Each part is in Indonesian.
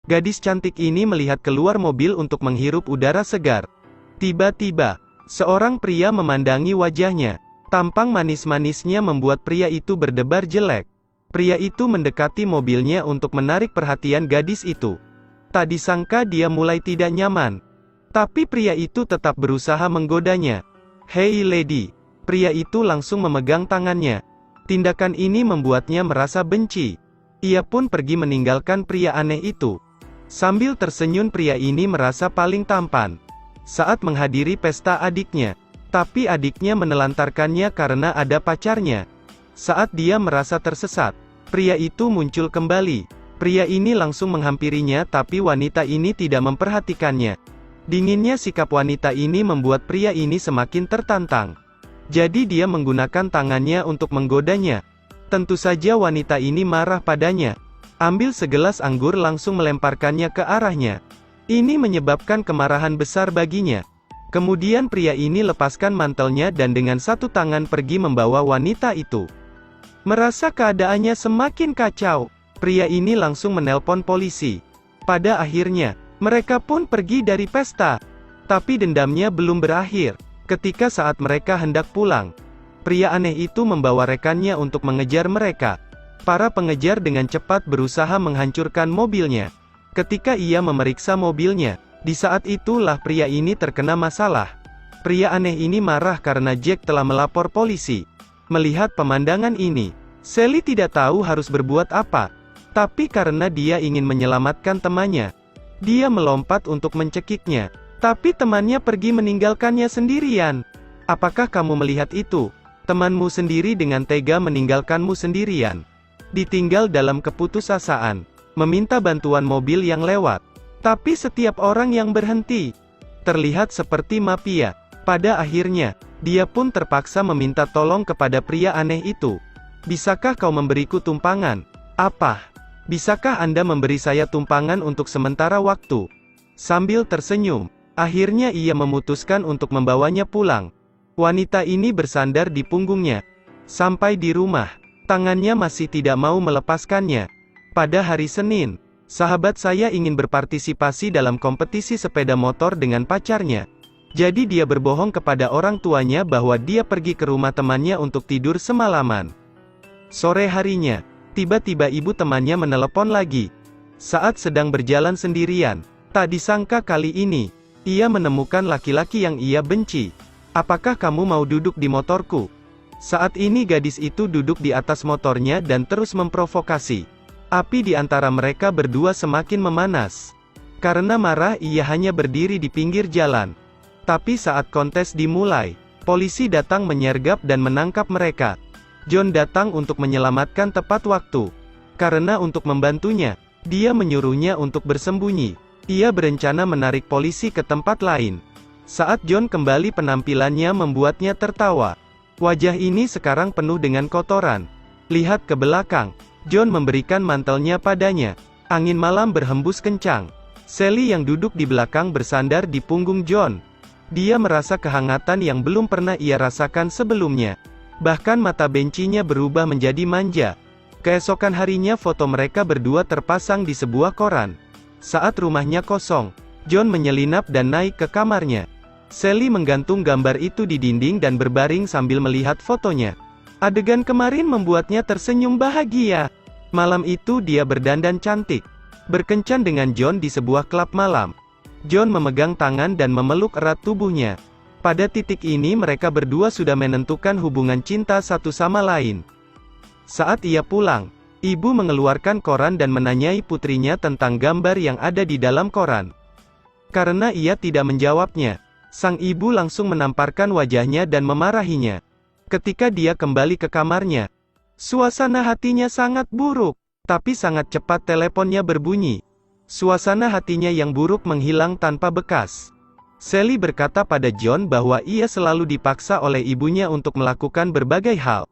Gadis cantik ini melihat keluar mobil untuk menghirup udara segar. Tiba-tiba, seorang pria memandangi wajahnya. Tampang manis-manisnya membuat pria itu berdebar jelek. Pria itu mendekati mobilnya untuk menarik perhatian gadis itu. Tak disangka dia mulai tidak nyaman. Tapi pria itu tetap berusaha menggodanya. "Hei lady." Pria itu langsung memegang tangannya. Tindakan ini membuatnya merasa benci. Ia pun pergi meninggalkan pria aneh itu. Sambil tersenyum pria ini merasa paling tampan. Saat menghadiri pesta adiknya. Tapi adiknya menelantarkannya karena ada pacarnya. Saat dia merasa tersesat, pria itu muncul kembali. Pria ini langsung menghampirinya tapi wanita ini tidak memperhatikannya. Dinginnya sikap wanita ini membuat pria ini semakin tertantang. Jadi dia menggunakan tangannya untuk menggodanya. Tentu saja wanita ini marah padanya. Ambil segelas anggur langsung melemparkannya ke arahnya. Ini menyebabkan kemarahan besar baginya. Kemudian pria ini lepaskan mantelnya dan dengan satu tangan pergi membawa wanita itu. Merasa keadaannya semakin kacau, pria ini langsung menelpon polisi. Pada akhirnya, mereka pun pergi dari pesta. Tapi dendamnya belum berakhir. Ketika saat mereka hendak pulang, pria aneh itu membawa rekannya untuk mengejar mereka. Para pengejar dengan cepat berusaha menghancurkan mobilnya. Ketika ia memeriksa mobilnya, di saat itulah pria ini terkena masalah. Pria aneh ini marah karena Jack telah melapor polisi. Melihat pemandangan ini, Sally tidak tahu harus berbuat apa. Tapi karena dia ingin menyelamatkan temannya, dia melompat untuk mencekiknya. Tapi temannya pergi meninggalkannya sendirian. Apakah kamu melihat itu? Temanmu sendiri dengan tega meninggalkanmu sendirian. Ditinggal dalam keputusasaan, meminta bantuan mobil yang lewat. Tapi setiap orang yang berhenti, terlihat seperti mafia. Pada akhirnya, dia pun terpaksa meminta tolong kepada pria aneh itu. "Bisakah kau memberiku tumpangan?" "Apa? Bisakah Anda memberi saya tumpangan untuk sementara waktu?" Sambil tersenyum, akhirnya ia memutuskan untuk membawanya pulang. Wanita ini bersandar di punggungnya. Sampai di rumah, tangannya masih tidak mau melepaskannya. Pada hari Senin, sahabat saya ingin berpartisipasi dalam kompetisi sepeda motor dengan pacarnya. Jadi dia berbohong kepada orang tuanya bahwa dia pergi ke rumah temannya untuk tidur semalaman. Sore harinya, tiba-tiba ibu temannya menelepon lagi. Saat sedang berjalan sendirian, tak disangka kali ini, ia menemukan laki-laki yang ia benci. "Apakah kamu mau duduk di motorku?" Saat ini gadis itu duduk di atas motornya dan terus memprovokasi. Api di antara mereka berdua semakin memanas. Karena marah ia hanya berdiri di pinggir jalan. Tapi saat kontes dimulai, polisi datang menyergap dan menangkap mereka. John datang untuk menyelamatkan tepat waktu. Karena untuk membantunya, dia menyuruhnya untuk bersembunyi. Ia berencana menarik polisi ke tempat lain. Saat John kembali penampilannya membuatnya tertawa. Wajah ini sekarang penuh dengan kotoran. Lihat ke belakang. John memberikan mantelnya padanya. Angin malam berhembus kencang. Sally yang duduk di belakang bersandar di punggung John. Dia merasa kehangatan yang belum pernah ia rasakan sebelumnya. Bahkan mata bencinya berubah menjadi manja. Keesokan harinya foto mereka berdua terpasang di sebuah koran. Saat rumahnya kosong, John menyelinap dan naik ke kamarnya. Sally menggantung gambar itu di dinding dan berbaring sambil melihat fotonya. Adegan kemarin membuatnya tersenyum bahagia. Malam itu dia berdandan cantik, berkencan dengan John di sebuah klub malam. John memegang tangan dan memeluk erat tubuhnya. Pada titik ini mereka berdua sudah menentukan hubungan cinta satu sama lain. Saat ia pulang, ibu mengeluarkan koran dan menanyai putrinya tentang gambar yang ada di dalam koran. Karena ia tidak menjawabnya, sang ibu langsung menamparkan wajahnya dan memarahinya. Ketika dia kembali ke kamarnya, suasana hatinya sangat buruk. Tapi sangat cepat teleponnya berbunyi. Suasana hatinya yang buruk menghilang tanpa bekas. Sally berkata pada John bahwa ia selalu dipaksa oleh ibunya untuk melakukan berbagai hal.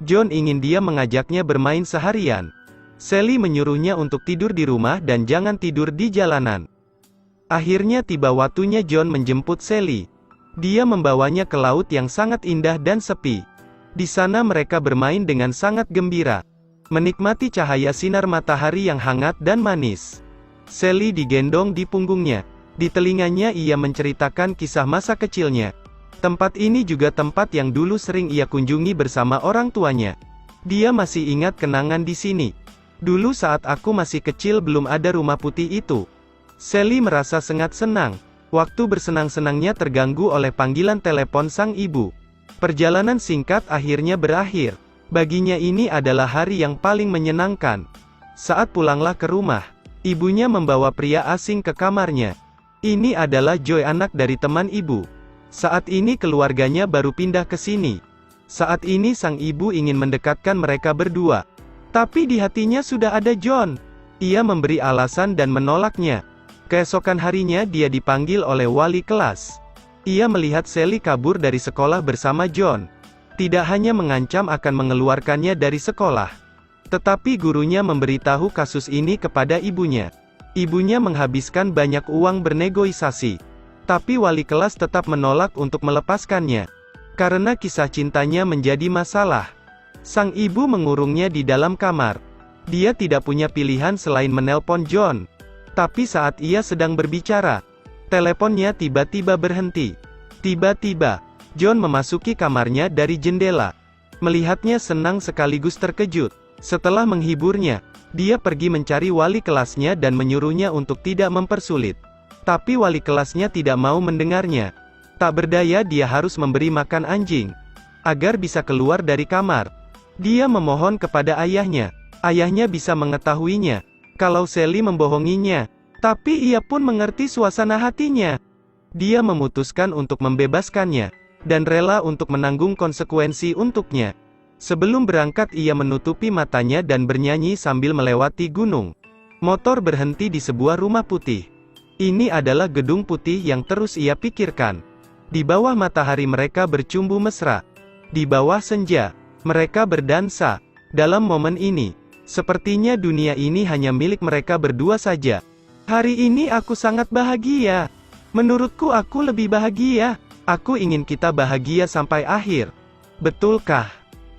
John ingin dia mengajaknya bermain seharian. Sally menyuruhnya untuk tidur di rumah dan jangan tidur di jalanan. Akhirnya tiba waktunya John menjemput Sally. Dia membawanya ke laut yang sangat indah dan sepi. Di sana mereka bermain dengan sangat gembira, menikmati cahaya sinar matahari yang hangat dan manis. Sally digendong di punggungnya. Di telinganya ia menceritakan kisah masa kecilnya. Tempat ini juga tempat yang dulu sering ia kunjungi bersama orang tuanya. Dia masih ingat kenangan di sini. Dulu saat aku masih kecil belum ada rumah putih itu. Sally merasa sangat senang. Waktu bersenang-senangnya terganggu oleh panggilan telepon sang ibu. Perjalanan singkat akhirnya berakhir. Baginya ini adalah hari yang paling menyenangkan. Saat pulanglah ke rumah, ibunya membawa pria asing ke kamarnya. Ini adalah Joy, anak dari teman ibu. Saat ini keluarganya baru pindah ke sini. Saat ini sang ibu ingin mendekatkan mereka berdua. Tapi di hatinya sudah ada John. Ia memberi alasan dan menolaknya. Keesokan harinya dia dipanggil oleh wali kelas. Ia melihat Sally kabur dari sekolah bersama John. Tidak hanya mengancam akan mengeluarkannya dari sekolah, tetapi gurunya memberitahu kasus ini kepada ibunya. Ibunya menghabiskan banyak uang bernegosiasi. Tapi wali kelas tetap menolak untuk melepaskannya. Karena kisah cintanya menjadi masalah. Sang ibu mengurungnya di dalam kamar. Dia tidak punya pilihan selain menelpon John. Tapi saat ia sedang berbicara, teleponnya tiba-tiba berhenti. Tiba-tiba, John memasuki kamarnya dari jendela. Melihatnya senang sekaligus terkejut. Setelah menghiburnya, dia pergi mencari wali kelasnya dan menyuruhnya untuk tidak mempersulit. Tapi wali kelasnya tidak mau mendengarnya. Tak berdaya dia harus memberi makan anjing, agar bisa keluar dari kamar. Dia memohon kepada ayahnya. Ayahnya bisa mengetahuinya, kalau Sally membohonginya. Tapi ia pun mengerti suasana hatinya. Dia memutuskan untuk membebaskannya, dan rela untuk menanggung konsekuensi untuknya. Sebelum berangkat ia menutupi matanya dan bernyanyi sambil melewati gunung. Motor berhenti di sebuah rumah putih. Ini adalah gedung putih yang terus ia pikirkan. Di bawah matahari mereka bercumbu mesra. Di bawah senja, mereka berdansa. Dalam momen ini, sepertinya dunia ini hanya milik mereka berdua saja. Hari ini aku sangat bahagia. Menurutku aku lebih bahagia. Aku ingin kita bahagia sampai akhir. Betulkah?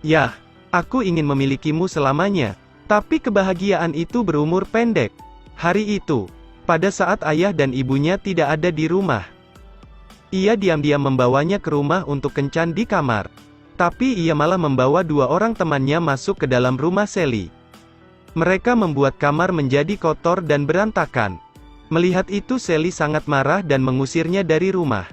Ya, aku ingin memilikimu selamanya. Tapi kebahagiaan itu berumur pendek. Hari itu, pada saat ayah dan ibunya tidak ada di rumah, ia diam-diam membawanya ke rumah untuk kencan di kamar. Tapi ia malah membawa dua orang temannya masuk ke dalam rumah Sally. Mereka membuat kamar menjadi kotor dan berantakan. Melihat itu Sally sangat marah dan mengusirnya dari rumah.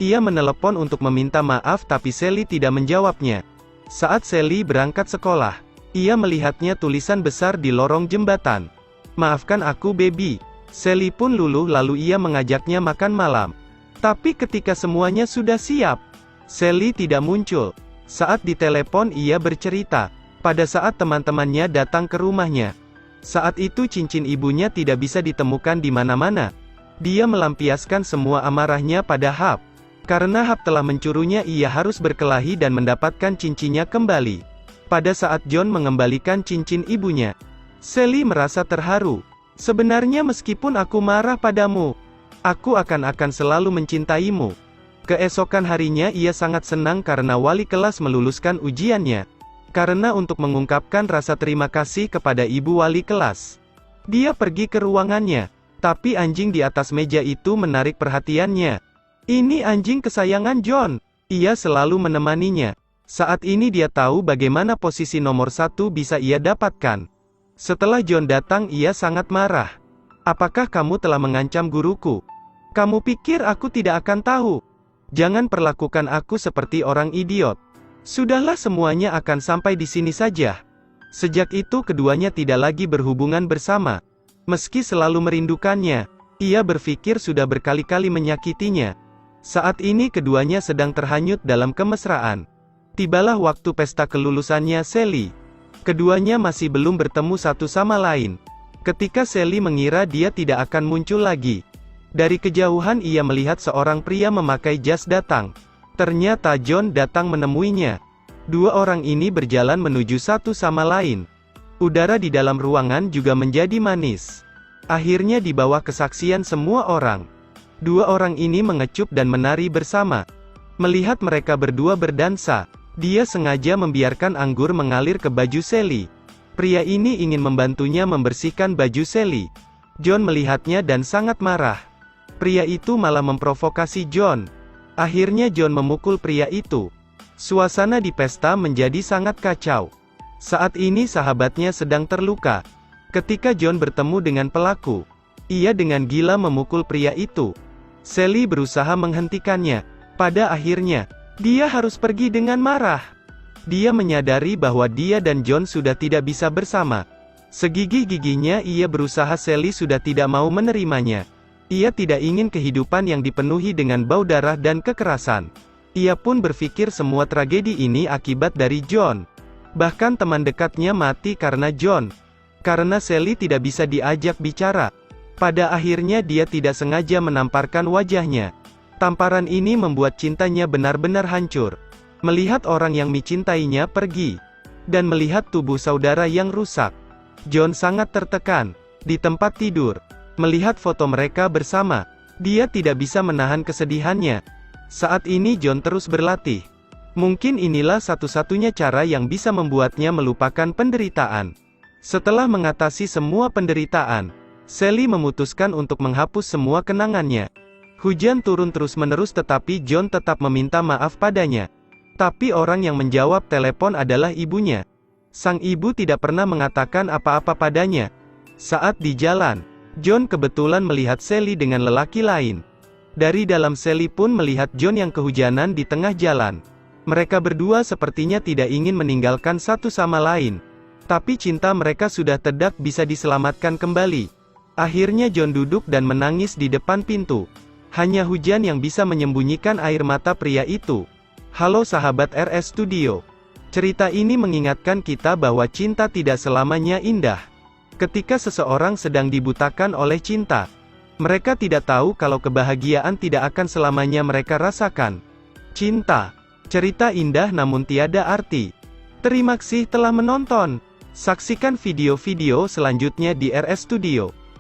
Ia menelepon untuk meminta maaf tapi Sally tidak menjawabnya. Saat Sally berangkat sekolah, ia melihatnya tulisan besar di lorong jembatan. "Maafkan aku baby." Sally pun luluh lalu ia mengajaknya makan malam. Tapi ketika semuanya sudah siap, Sally tidak muncul. Saat ditelepon ia bercerita, pada saat teman-temannya datang ke rumahnya. Saat itu cincin ibunya tidak bisa ditemukan di mana-mana. Dia melampiaskan semua amarahnya pada Hap. Karena Hap telah mencurinya ia harus berkelahi dan mendapatkan cincinnya kembali. Pada saat John mengembalikan cincin ibunya, Sally merasa terharu. "Sebenarnya meskipun aku marah padamu, aku akan selalu mencintaimu." Keesokan harinya ia sangat senang karena wali kelas meluluskan ujiannya. Karena untuk mengungkapkan rasa terima kasih kepada ibu wali kelas, dia pergi ke ruangannya. Tapi anjing di atas meja itu menarik perhatiannya. Ini anjing kesayangan John. Ia selalu menemaninya. Saat ini dia tahu bagaimana posisi nomor 1 bisa ia dapatkan. Setelah John datang ia sangat marah. "Apakah kamu telah mengancam guruku? Kamu pikir aku tidak akan tahu? Jangan perlakukan aku seperti orang idiot." Sudahlah, semuanya akan sampai di sini saja. Sejak itu keduanya tidak lagi berhubungan bersama. Meski selalu merindukannya, ia berpikir sudah berkali-kali menyakitinya. Saat ini keduanya sedang terhanyut dalam kemesraan. Tibalah waktu pesta kelulusannya Sally. Keduanya masih belum bertemu satu sama lain. Ketika Sally mengira dia tidak akan muncul lagi, dari kejauhan ia melihat seorang pria memakai jas datang. Ternyata John datang menemuinya. Dua orang ini berjalan menuju satu sama lain. Udara di dalam ruangan juga menjadi manis. Akhirnya di bawah kesaksian semua orang, dua orang ini mengecup dan menari bersama. Melihat mereka berdua berdansa, dia sengaja membiarkan anggur mengalir ke baju Sally. Pria ini ingin membantunya membersihkan baju Sally. John melihatnya dan sangat marah. Pria itu malah memprovokasi John. Akhirnya John memukul pria itu. Suasana di pesta menjadi sangat kacau. Saat ini sahabatnya sedang terluka. Ketika John bertemu dengan pelaku, ia dengan gila memukul pria itu. Sally berusaha menghentikannya. Pada akhirnya, dia harus pergi dengan marah. Dia menyadari bahwa dia dan John sudah tidak bisa bersama. Segigih-gigihnya ia berusaha. Sally sudah tidak mau menerimanya. Ia tidak ingin kehidupan yang dipenuhi dengan bau darah dan kekerasan. Ia pun berpikir semua tragedi ini akibat dari John. Bahkan teman dekatnya mati karena John. Karena Sally tidak bisa diajak bicara. Pada akhirnya dia tidak sengaja menamparkan wajahnya. Tamparan ini membuat cintanya benar-benar hancur. Melihat orang yang dicintainya pergi. Dan melihat tubuh saudara yang rusak. John sangat tertekan. Di tempat tidur, melihat foto mereka bersama, dia tidak bisa menahan kesedihannya. Saat ini John terus berlatih. Mungkin inilah satu-satunya cara yang bisa membuatnya melupakan penderitaan. Setelah mengatasi semua penderitaan, Sally memutuskan untuk menghapus semua kenangannya. Hujan turun terus-menerus tetapi John tetap meminta maaf padanya. Tapi orang yang menjawab telepon adalah ibunya. Sang ibu tidak pernah mengatakan apa-apa padanya. Saat di jalan, John kebetulan melihat Sally dengan lelaki lain. Dari dalam Sally pun melihat John yang kehujanan di tengah jalan. Mereka berdua sepertinya tidak ingin meninggalkan satu sama lain. Tapi cinta mereka sudah tedak bisa diselamatkan kembali. Akhirnya John duduk dan menangis di depan pintu. Hanya hujan yang bisa menyembunyikan air mata pria itu. Halo sahabat RS Studio. Cerita ini mengingatkan kita bahwa cinta tidak selamanya indah. Ketika seseorang sedang dibutakan oleh cinta, mereka tidak tahu kalau kebahagiaan tidak akan selamanya mereka rasakan. Cinta, cerita indah namun tiada arti. Terima kasih telah menonton. Saksikan video-video selanjutnya di RS Studio.